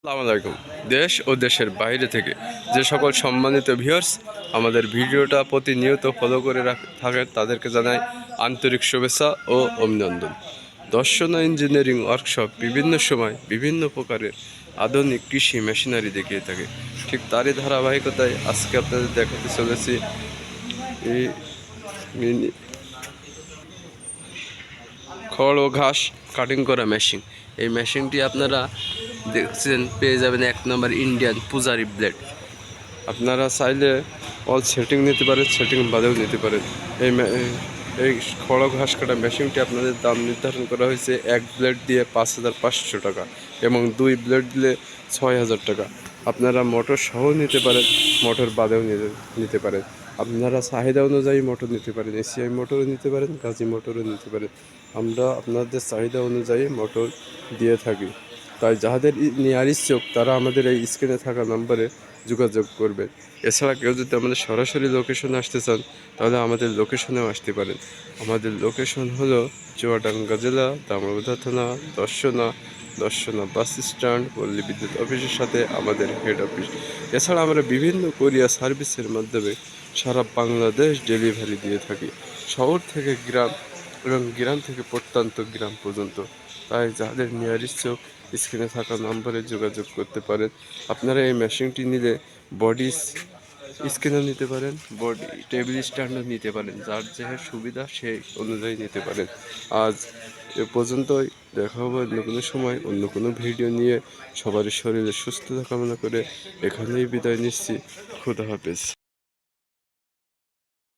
আসসালামু আলাইকুম। দেশ ও দেশের বাইরে থেকে যে সকল সম্মানিত ভিউয়ার্স আমাদের ভিডিওটা প্রতিনিয়ত ফলো করে থাকেন তাদেরকে জানাই আন্তরিক শুভেচ্ছা ও অভিনন্দন। দর্শনা ইঞ্জিনিয়ারিং ওয়ার্কশপ বিভিন্ন সময় বিভিন্ন প্রকারের আধুনিক কৃষি মেশিনারি দেখিয়ে থাকে। ঠিক তারই ধারাবাহিকতায় আজকে আপনাদের দেখাতে চলেছি এই খড় ও ঘাস কাটিং করা মেশিন। এই মেশিনটি আপনারা দেখছেন পেয়ে যাবেন 1 নম্বর ইন্ডিয়ান পূজারি ব্লেড। আপনারা চাইলে অল সেটিং নিতে পারেন, সেটিং বাদেও নিতে পারেন। এই খড় ঘাস কাটা মেশিনটি আপনাদের দাম নির্ধারণ করা হয়েছে 1 ব্লেড দিয়ে 5,500 টাকা এবং 2 ব্লেড দিলে 6,000 টাকা। আপনারা মোটর সহ নিতে পারেন, মোটর বাদেও নিতে পারেন। আপনারা চাহিদা অনুযায়ী মোটর নিতে পারেন, এসিআই মোটরও নিতে পারেন, গাজি মোটরও নিতে পারেন। আমরা আপনাদের চাহিদা অনুযায়ী মোটর দিয়ে থাকি। তাই যাদের নেওয়ার ইচ্ছুক তারা আমাদের এই স্ক্রিনে থাকা নম্বরে যোগাযোগ করবেন। এছাড়া কেউ যদি আমাদের সরাসরি লোকেশনে আসতে চান তাহলে আমাদের লোকেশনেও আসতে পারেন। আমাদের লোকেশন হলো চুয়াডাঙ্গা জেলা, দামোদর থানা, দর্শনা বাস স্ট্যান্ড, পল্লী বিদ্যুৎ অফিসের সাথে আমাদের হেড অফিস। এছাড়া আমরা বিভিন্ন কোরিয়ার সার্ভিসের মাধ্যমে সারা বাংলাদেশ ডেলিভারি দিয়ে থাকি, শহর থেকে গ্রাম এবং গ্রাম থেকে প্রত্যন্ত গ্রাম পর্যন্ত। তাই যাদের নেওয়ার ইচ্ছুক স্ক্রিনে থাকা নম্বরে যোগাযোগ করতে পারেন। আপনারা এই মেশিনটি নিলে বডি স্ক্রিনও নিতে পারেন, বডি টেবিল স্ট্যান্ডও নিতে পারেন, যার যে সুবিধা সেই অনুযায়ী নিতে পারেন। আজ এ পর্যন্তই, দেখা হবে অন্য কোনো সময় অন্য কোনো ভিডিও নিয়ে। সবার শরীরে সুস্থতা কামনা করে এখানেই বিদায় নিচ্ছি। খুদা হাফেজ।